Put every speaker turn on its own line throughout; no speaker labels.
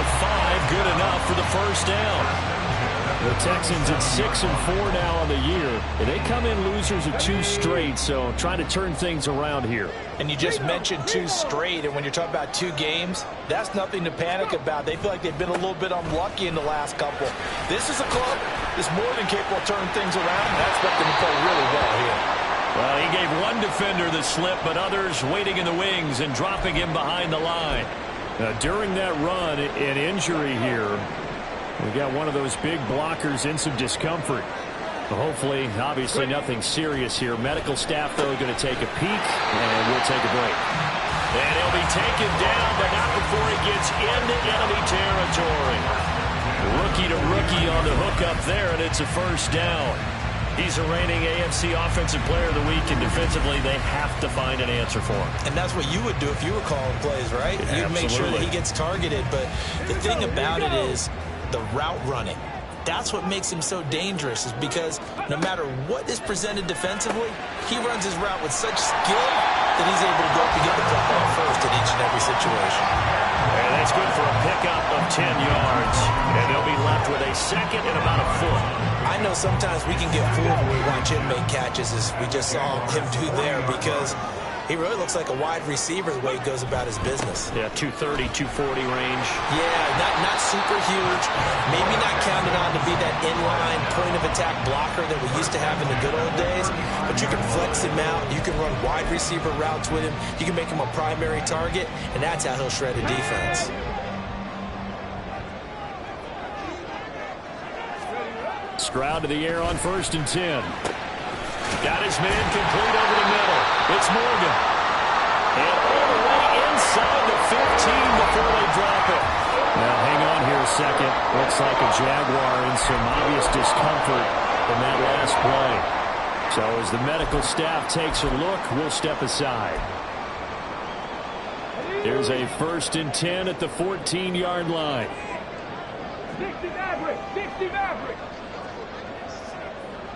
of 5, good enough for the first down. The Texans at 6-4 now on the year. And they come in losers of 2 straight, so trying to turn things around here.
And you just mentioned 2 straight, and when you're talking about 2 games, that's nothing to panic about. They feel like they've been a little bit unlucky in the last couple. This is a club that's more than capable of turning things around, and I expect them to play really well here.
Well, he gave one defender the slip, but others waiting in the wings and dropping him behind the line. During that run, an injury here. We got one of those big blockers in some discomfort. Hopefully, obviously nothing serious here. Medical staff, though, going to take a peek, and we'll take a break. And he'll be taken down, but not before he gets into enemy territory. Rookie to rookie on the hook up there, and it's a first down. He's a reigning AFC Offensive Player of the Week, and defensively, they have to find an answer for him.
And that's what you would do if you were calling plays, right?
Yeah,
you'd make sure that he gets targeted. But the thing about it is the route running. That's what makes him so dangerous, is because no matter what is presented defensively, he runs his route with such skill that he's able to go up and get the football first in each and every situation.
And that's good for a pickup of 10 yards. And they'll be left with a second and about a foot.
I know sometimes we can get fooled when we watch him make catches, as we just saw him do there, because he really looks like a wide receiver the way he goes about his business.
Yeah, 230, 240 range.
Yeah, not super huge. Maybe not counted on to be that inline point-of-attack blocker that we used to have in the good old days. But you can flex him out. You can run wide receiver routes with him. You can make him a primary target, and that's how he'll shred a defense.
Stroud to the air on 1st and 10. Got his man complete over the middle. It's Morgan. And all the way inside the 15 before they drop it. Now, hang on here a second. Looks like a Jaguar in some obvious discomfort in that last play. So as the medical staff takes a look, we'll step aside. There's a 1st and 10 at the 14-yard line.
60 Maverick! 60 Maverick!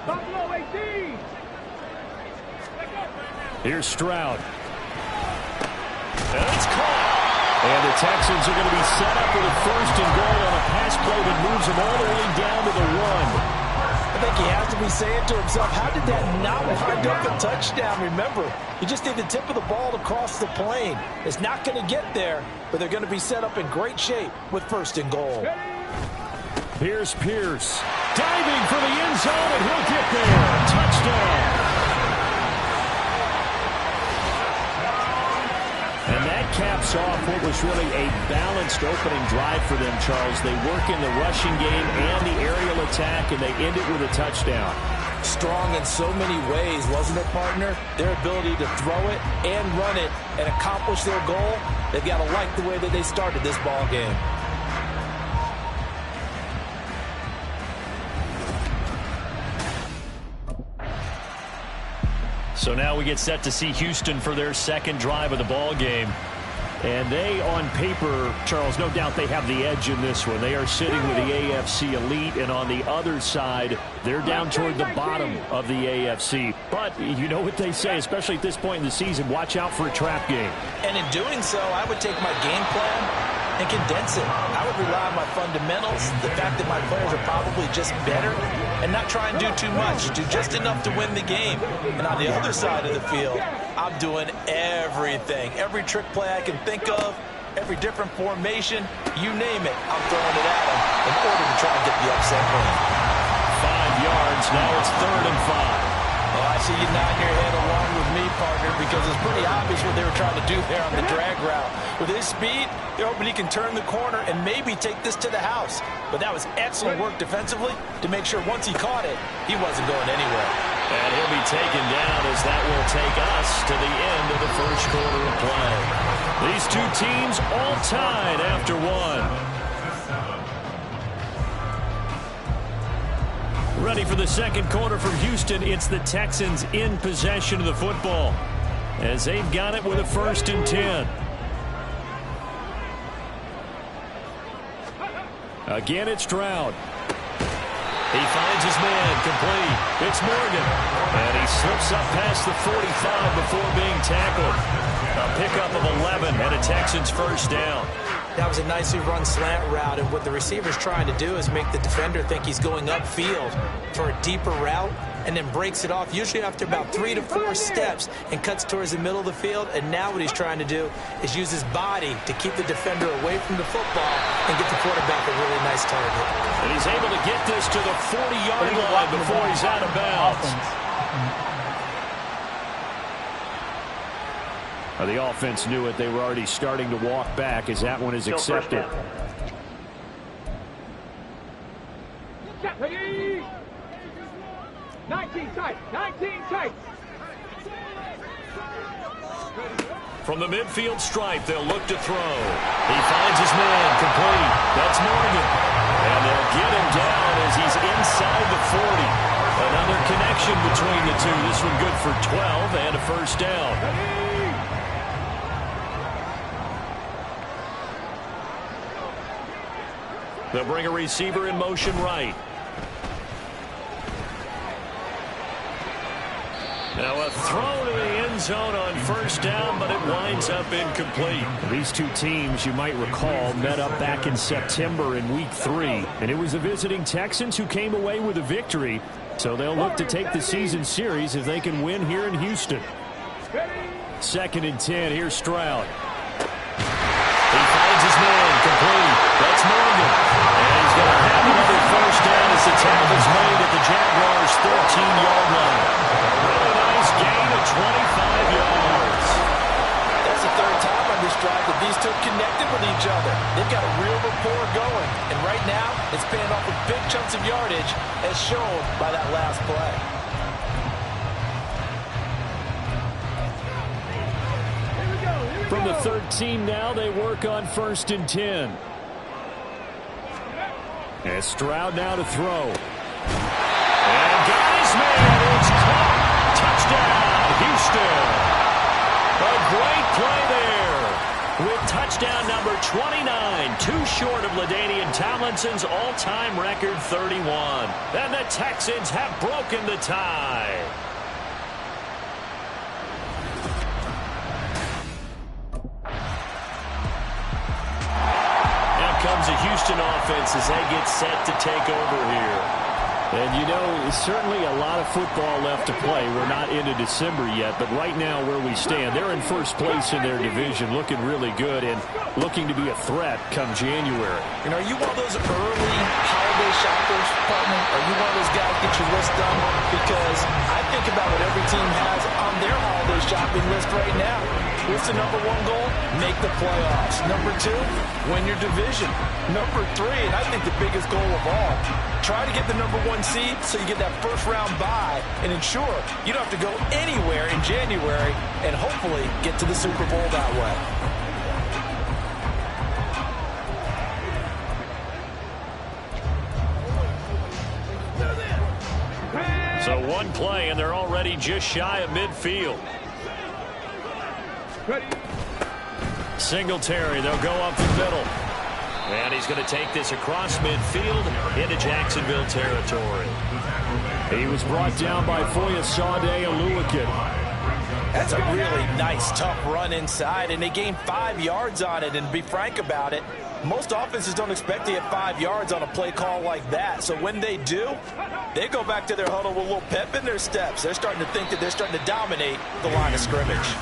Buffalo 18!
Here's Stroud. And it's caught. And the Texans are going to be set up with a 1st and goal on a pass play that moves them all the way down to the 1.
I think he has to be saying to himself, how did that not wind up a touchdown? Remember, you just need the tip of the ball to cross the plane. It's not going to get there, but they're going to be set up in great shape with 1st and goal.
Here's Pierce. Diving for the end zone, and he'll get there. Touchdown. And that caps off what was really a balanced opening drive for them, Charles. They work in the rushing game and the aerial attack, and they end it with a touchdown.
Strong in so many ways, wasn't it, partner? Their ability to throw it and run it and accomplish their goal, they've got to like the way that they started this ball game.
So now we get set to see Houston for their second drive of the ball game. And they, on paper, Charles, no doubt they have the edge in this one. They are sitting with the AFC elite, and on the other side, they're down toward the bottom of the AFC. But you know what they say, especially at this point in the season, watch out for a trap game.
And in doing so, I would take my game plan and condense it. I would rely on my fundamentals, the fact that my players are probably just better, and not try and do too much, do just enough to win the game. And on the other side of the field, I'm doing everything. Every trick play I can think of, every different formation, you name it, I'm throwing it at them in order to try and get the upset win.
5 yards, now it's 3rd and 5.
Well, I see you nodding your head along with me, partner, because it's pretty obvious what they were trying to do there on the drag route. With his speed, they're hoping he can turn the corner and maybe take this to the house. But that was excellent work defensively to make sure once he caught it, he wasn't going anywhere.
And he'll be taken down as that will take us to the end of the first quarter of play. These two teams all tied after one. Ready for the second quarter from Houston. It's the Texans in possession of the football as they've got it with a 1st and 10. Again, it's Stroud. He finds his man complete. It's Morgan. And he slips up past the 45 before being tackled. A pickup of 11 and a Texans 1st down.
That was a nicely run slant route, and what the receiver's trying to do is make the defender think he's going upfield for a deeper route, and then breaks it off, usually after about 3 to 4 steps, and cuts towards the middle of the field. And now what he's trying to do is use his body to keep the defender away from the football and get the quarterback a really nice target.
And he's able to get this to the 40-yard line before he's out of bounds. The offense knew it. They were already starting to walk back as that one is accepted.
Ready? 19 tight. 19 tight.
From the midfield stripe, they'll look to throw. He finds his man, complete. That's Morgan. And they'll get him down as he's inside the 40. Another connection between the two. This one good for 12 and a first down. They'll bring a receiver in motion right. Now a throw to the end zone on first down, but it winds up incomplete. These two teams, you might recall, met up back in September in Week 3. And it was the visiting Texans who came away with a victory. So they'll look to take the season series if they can win here in Houston. 2nd and 10, here's Stroud. He finds his man, complete. That's Morgan. And he's going to have another first down as the tackle's made at the Jaguars' 13-yard line. Really nice gain of 25 yards.
That's the 3rd time on this drive that these two connected with each other. They've got a real rapport going. And right now, it's paying off with big chunks of yardage, as shown by that last play.
From the 13 now, they work on 1st and 10. And Stroud now to throw. And got his man. It's caught. Touchdown, Houston. A great play there. With touchdown number 29, too short of LaDainian Tomlinson's all-time record 31. And the Texans have broken the tie. Comes a Houston offense as they get set to take over here. And, you know, certainly a lot of football left to play. We're not into December yet, but right now where we stand, they're in first place in their division, looking really good and looking to be a threat come January.
And are you one of those early holiday shoppers, partner? Are you one of those guys get your list done? Because I think about what every team has on their holiday shopping list right now. What's the number 1 goal? Make the playoffs. Number 2, win your division. Number 3, and I think the biggest goal of all, try to get the number 1 seed so you get that first-round bye and ensure you don't have to go anywhere in January and hopefully get to the Super Bowl that way.
So 1 play, and they're already just shy of midfield.
Ready?
Singletary, they'll go up the middle. And he's going to take this across midfield into Jacksonville territory. He was brought down by Foyesade Oluwakin.
That's a really nice, tough run inside, and they gained 5 yards on it. And to be frank about it, most offenses don't expect to get 5 yards on a play call like that. So when they do, they go back to their huddle with a little pep in their steps. They're starting to think that they're starting to dominate the line of scrimmage.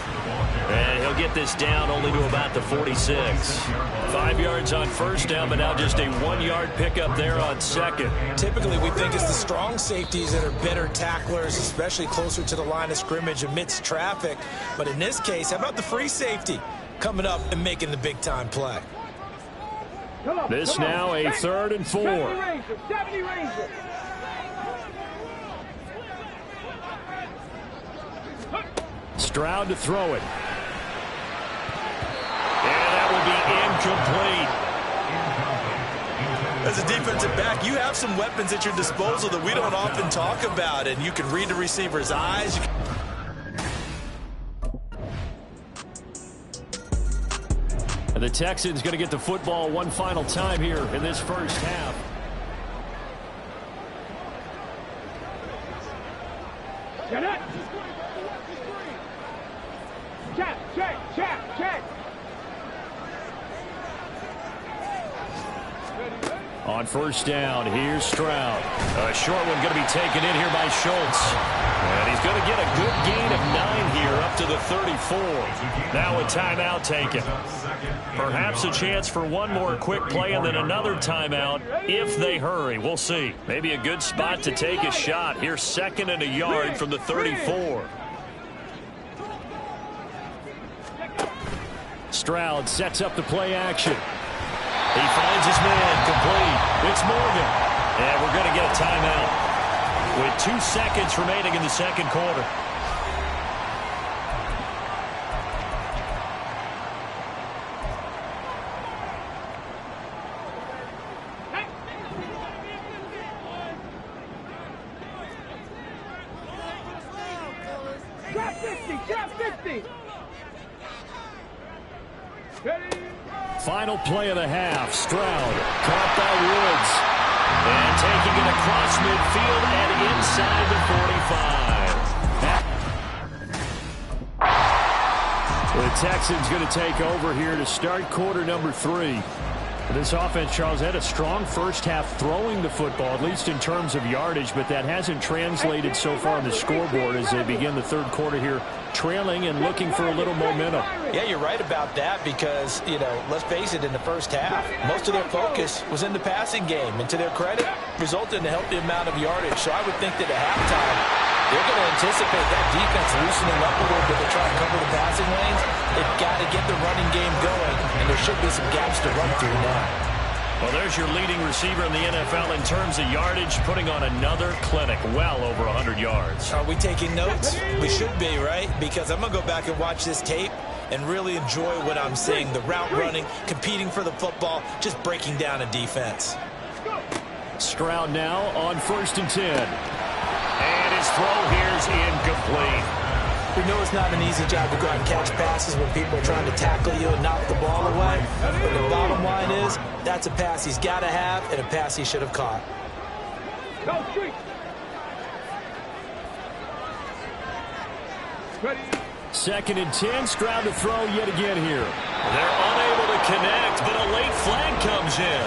And he'll get this down only to about the 46. 5 yards on first down, but now just a 1-yard pickup there on second.
Typically, we think it's the strong safeties that are better tacklers, especially closer to the line of scrimmage amidst traffic. But in this case, how about the free safety coming up and making the big-time play?
This now a 3rd and 4.
70 Rangers.
Stroud to throw it. And that will be incomplete.
As a defensive back, you have some weapons at your disposal that we don't often talk about, and you can read the receiver's eyes.
And the Texans going to get the football one final time here in this first half.
Get it. Check.
On first down, here's Stroud. A short one going to be taken in here by Schultz. And he's going to get a good gain of 9 here up to the 34. Now a timeout taken. Perhaps a chance for one more quick play and then another timeout if they hurry. We'll see. Maybe a good spot to take a shot. Here's 2nd and a yard from the 34. Stroud sets up the play action. He finds his man, complete. It's Morgan. And we're going to get a timeout with 2 seconds remaining in the second quarter.
Drop 50, drop 50. Ready?
Final play of the half. Stroud caught by Woods. And taking it across midfield and inside the 45. The Texans going to take over here to start quarter number 3. This offense, Charles, had a strong first half throwing the football, at least in terms of yardage, but that hasn't translated so far on the scoreboard as they begin the third quarter here, trailing and looking for a little momentum.
Yeah, you're right about that because, you know, let's face it, in the first half, most of their focus was in the passing game. And to their credit, resulted in a healthy amount of yardage. So I would think that at halftime, they're going to anticipate that defense loosening up a little bit to try and cover the passing lanes. They've got to get the running game going, and there should be some gaps to run through now.
Well, there's your leading receiver in the NFL in terms of yardage, putting on another clinic, well over 100 yards.
Are we taking notes? We should be, right? Because I'm going to go back and watch this tape and really enjoy what I'm seeing. The route running, competing for the football, just breaking down a defense.
Stroud now on 1st and 10. And his throw here's incomplete.
We know it's not an easy job to go out and catch passes when people are trying to tackle you and knock the ball away. But the bottom line is, that's a pass he's got to have and a pass he should have caught.
Go street. Ready?
2nd and 10. Stroud to throw yet again here. They're unable to connect, but a late flag comes in.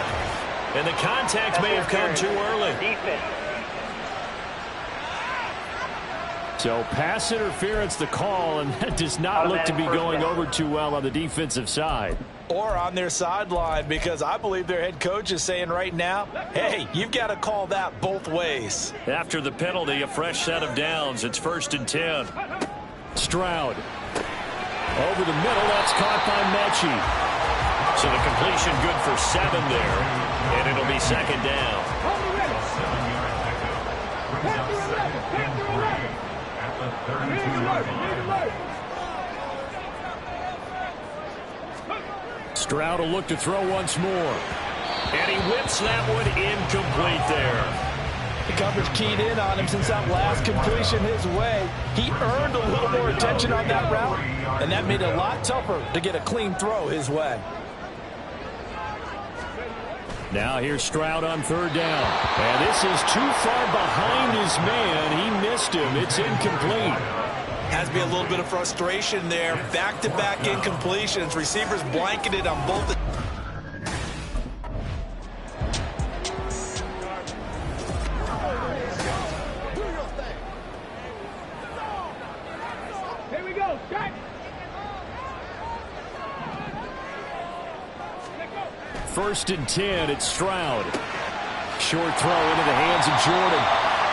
And the contact may have come too early. So pass interference the call, and that does not look to be going over too well on the defensive side.
Or on their sideline, because I believe their head coach is saying right now, hey, you've got to call that both ways.
After the penalty, a fresh set of downs. It's 1st and 10. Stroud. Over the middle, that's caught by Mechie. So the completion good for 7 there, and it'll be 2nd down. Stroud will look to throw once more. And he whips that one incomplete there.
The coverage keyed in on him since that last completion his way. He earned a little more attention on that route, and that made it a lot tougher to get a clean throw his way.
Now here's Stroud on 3rd down. And this is too far behind his man. He missed him. It's incomplete.
Has to be a little bit of frustration there. Back-to-back incompletions. Receivers blanketed on both the...
Here we go. Check.
1st and 10. It's Stroud. Short throw into the hands of Jordan.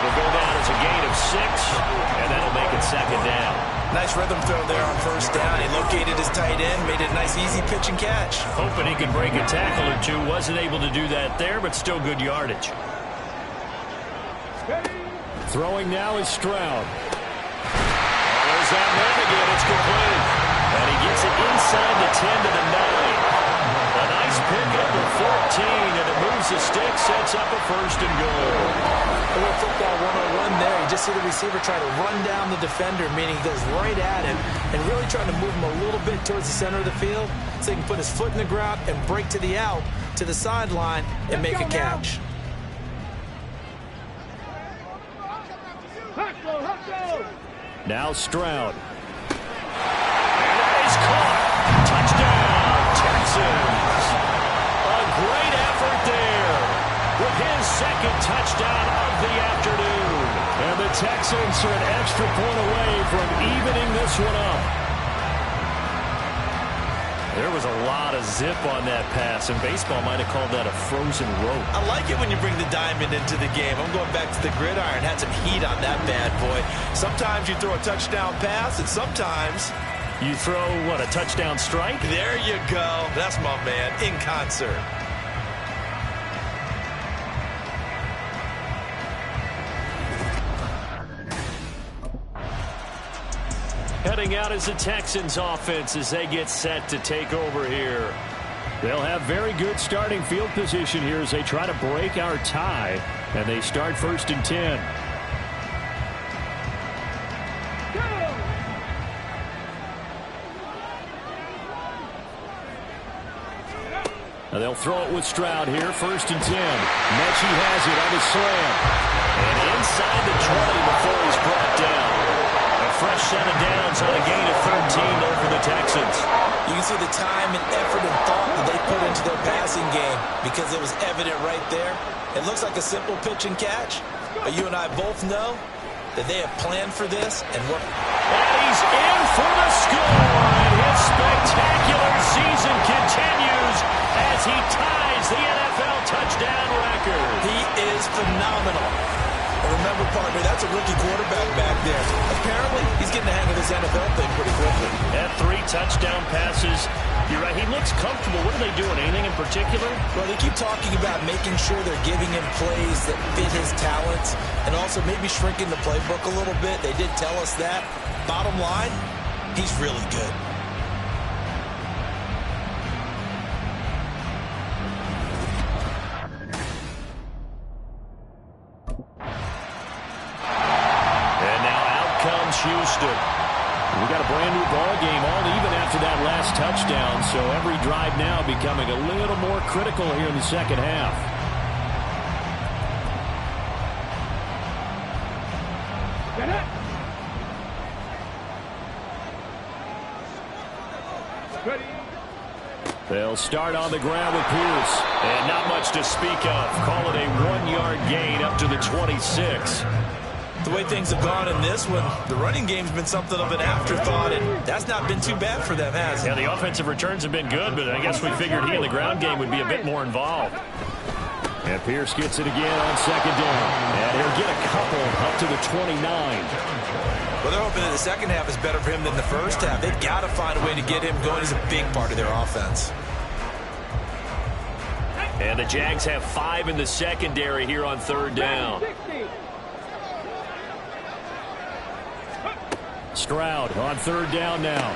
Will go down as a gain of 6, and that'll make it 2nd down.
Nice rhythm throw there on 1st down. He located his tight end, made it a nice easy pitch and catch.
Hoping he could break a tackle or two. Wasn't able to do that there, but still good yardage. Throwing now is Stroud. There's that man again. It's complete. And he gets it inside the 10 to the 9. A nice pickup of 14, and it moves the stick, sets up a 1st and goal.
A little football 101 there. You just see the receiver try to run down the defender, meaning he goes right at him and really trying to move him a little bit towards the center of the field so he can put his foot in the ground and break to the out, to the sideline, and make a catch.
Now Stroud. And that is caught. Touchdown, Texans. A great effort there. second touchdown of the afternoon. And the Texans are an extra point away from evening this one up. There was a lot of zip on that pass, and baseball might have called that a frozen rope.
I like it when you bring the diamond into the game. I'm going back to the gridiron. Had some heat on that bad boy. Sometimes you throw a touchdown pass, and sometimes
you throw, what, a touchdown strike?
There you go. That's my man, in concert.
Heading out is the Texans offense as they get set to take over here. They'll have very good starting field position here as they try to break our tie. And they start 1st and 10. Now they'll throw it with Stroud here, 1st and 10. Mechie has it on the slam. And inside the 20 before he's brought down. A fresh set of downs on a gain of 13 over the Texans.
You can see the time and effort and thought that they put into their passing game because it was evident right there. It looks like a simple pitch and catch, but you and I both know that they have planned for this and worked.
And he's in for the score, and his spectacular season continues as he ties the NFL touchdown record.
He is phenomenal. And remember, partner, that's a rookie quarterback back there. Apparently, he's getting the hang of this NFL thing pretty quickly.
Had 3 touchdown passes. You're right, he looks comfortable. What are they doing? Anything in particular?
Well, they keep talking about making sure they're giving him plays that fit his talents and also maybe shrinking the playbook a little bit. They did tell us that. Bottom line, he's really good.
Houston. We got a brand new ball game, all even after that last touchdown, so every drive now becoming a little more critical here in the second half. They'll start on the ground with Pierce, and not much to speak of. Call it a 1-yard gain up to the 26.
The way things have gone in this one, the running game's been something of an afterthought, and that's not been too bad for them, has it?
Yeah, the offensive returns have been good, but I guess we figured he in the ground game would be a bit more involved. And Pierce gets it again on 2nd down. And he'll get a couple up to the 29.
Well, they're hoping that the second half is better for him than the first half. They've got to find a way to get him going. He's a big part of their offense.
And the Jags have 5 in the secondary here on 3rd down. Stroud on 3rd down now.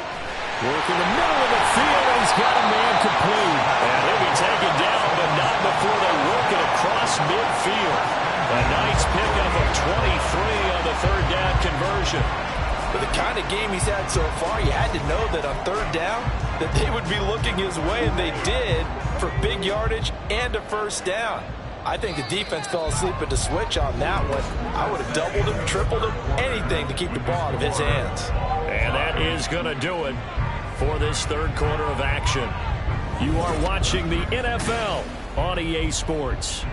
Working the middle of the field, and he's got a man complete. And he'll be taken down, but not before they work it across midfield. A nice pickup of 23 on the 3rd down conversion.
For the kind of game he's had so far, you had to know that on 3rd down that they would be looking his way, and they did, for big yardage and a 1st down. I think the defense fell asleep at the switch on that one. I would have doubled him, tripled him, anything to keep the ball out of his hands.
And that is going to do it for this 3rd quarter of action. You are watching the NFL on EA Sports.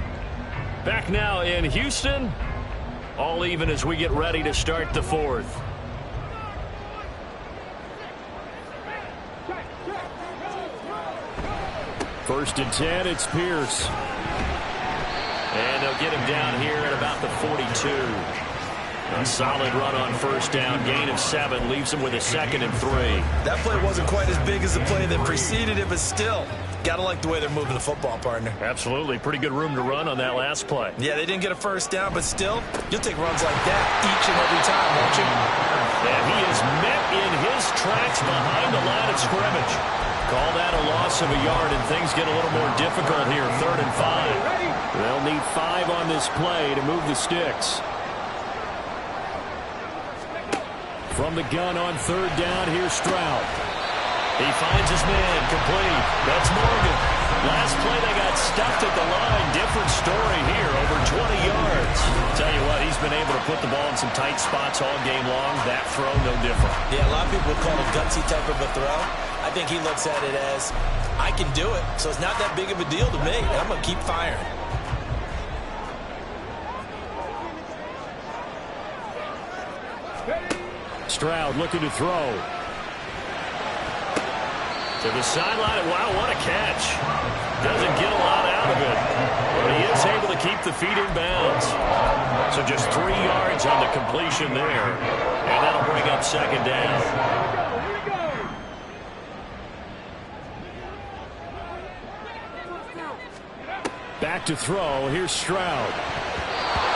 Back now in Houston, all even as we get ready to start the 4th. First and 10, it's Pierce. And they'll get him down here at about the 42. A solid run on 1st down. Gain of 7 leaves him with a 2nd and 3.
That play wasn't quite as big as the play that preceded it, but still, got to like the way they're moving the football, partner.
Absolutely. Pretty good room to run on that last play.
Yeah, they didn't get a 1st down, but still, you'll take runs like that each and every time, won't you?
And he is met in his tracks behind the line of scrimmage. Call that a loss of a yard, and things get a little more difficult here. 3rd and 5. They'll need 5 on this play to move the sticks. From the gun on 3rd down, here's Stroud. He finds his man, complete. That's Morgan. Last play, they got stuffed at the line. Different story here, over 20 yards. Tell you what, he's been able to put the ball in some tight spots all game long. That throw, no different.
Yeah, a lot of people would call it a gutsy type of a throw. I think he looks at it as, I can do it, so it's not that big of a deal to me, and I'm going to keep firing.
Stroud looking to throw. To the sideline. Wow, what a catch. Doesn't get a lot out of it. But he is able to keep the feet in bounds. So just 3 yards on the completion there. And that'll bring up second down.
Here we go.
Back to throw. Here's Stroud.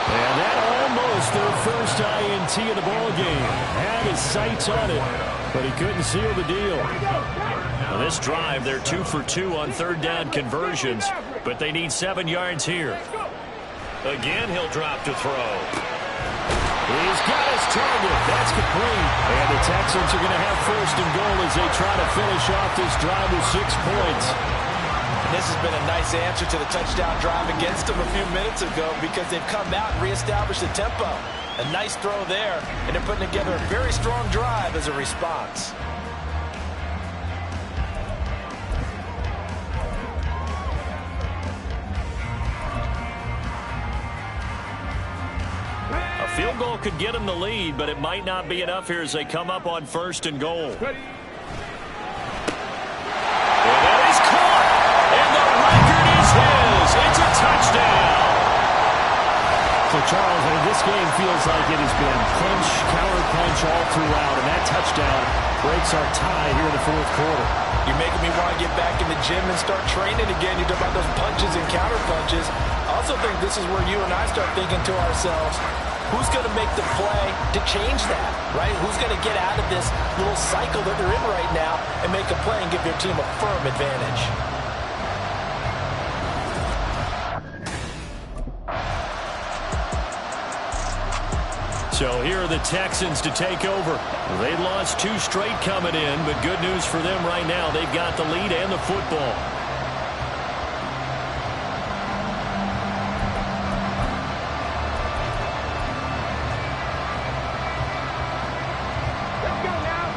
And that almost their first INT of the ball game. Had his sights on it, but he couldn't seal the deal. On this drive, they're 2 for 2 on third down conversions, but they need 7 yards here. Again, he'll drop to throw. He's got his target. That's complete. And the Texans are going to have first and goal as they try to finish off this drive with 6 points.
And this has been a nice answer to the touchdown drive against them a few minutes ago because they've come out and reestablished the tempo. A nice throw there, and they're putting together a very strong drive as a response.
A field goal could get them the lead, but it might not be enough here as they come up on first and goal.
Ready.
And that is caught. And the record is his. It's a touchdown. So, Charles, I mean, this game feels like it has been punch, counter punch all throughout, and that touchdown breaks our tie here in the fourth quarter.
You're making me want to get back in the gym and start training again. You talk about those punches and counter punches. I also think this is where you and I start thinking to ourselves, who's going to make the play to change that, right? Who's going to get out of this little cycle that they're in right now and make a play and give their team a firm advantage?
So here are the Texans to take over. They lost 2 straight coming in, but good news for them right now. They've got the lead and the football.
Let's go now.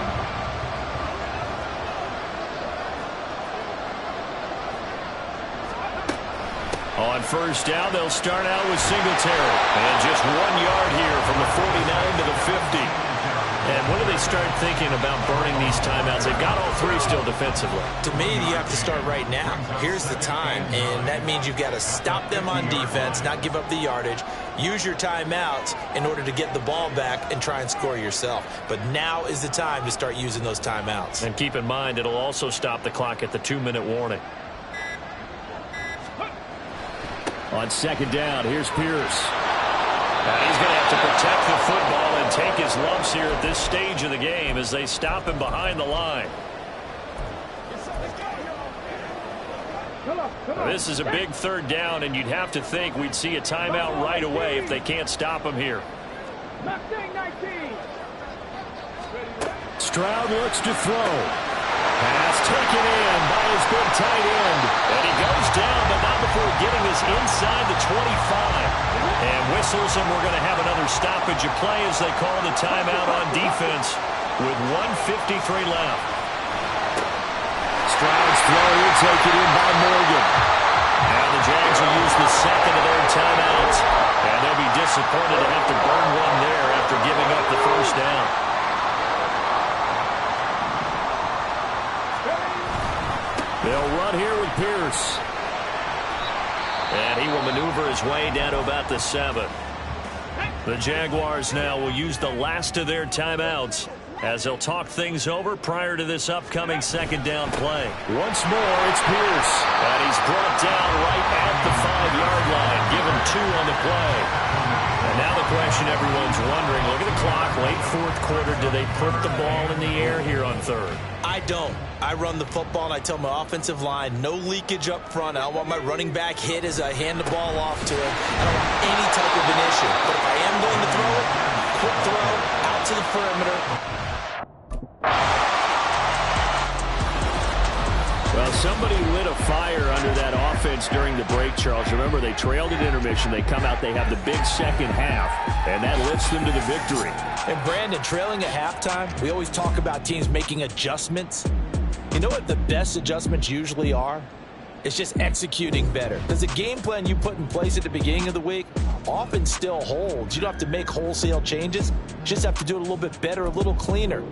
On first down, they'll start out with Singletary. And just 1 yard here from the 49 to the 50. And when do they start thinking about burning these timeouts? They've got all 3 still defensively.
To me, you have to start right now. Here's the time, and that means you've got to stop them on defense, not give up the yardage, use your timeouts in order to get the ball back and try and score yourself. But now is the time to start using those timeouts.
And keep in mind, it'll also stop the clock at the 2-minute warning. On second down, here's Pierce. And he's going to have to protect the football and take his lumps here at this stage of the game as they stop him behind the line. This is a big third down, and you'd have to think we'd see a timeout right away if they can't stop him here. Stroud looks to throw. Pass taken in by his big tight end. And he goes down, but not before getting us inside the 25. And whistles, and we're going to have another stoppage of play as they call the timeout on defense with 1:53 left. Stroud's throw will take it in by Morgan. And the Jags will use the second of their timeouts. And they'll be disappointed to have to burn one there after giving up the first down. They'll run here with Pierce. And he will maneuver his way down to about the 7. The Jaguars now will use the last of their timeouts as they'll talk things over prior to this upcoming second down play. Once more, it's Pierce. And he's brought down right at the 5-yard line, given 2 on the play. And now the question everyone's wondering, look at the clock, late fourth quarter, do they put the ball in the air here on third?
I don't. I run the football, and I tell my offensive line, no leakage up front. I don't want my running back hit as I hand the ball off to him. I don't want any type of an issue. But if I am going to throw it, quick throw, out to the perimeter.
Well, somebody lit a fire under that offense during the break, Charles. Remember, they trailed at intermission. They come out, they have the big second half, and that lifts them to the victory.
And, Brandon, trailing at halftime, we always talk about teams making adjustments. You know what the best adjustments usually are? It's just executing better. Because the game plan you put in place at the beginning of the week often still holds. You don't have to make wholesale changes. You just have to do it a little bit better, a little cleaner.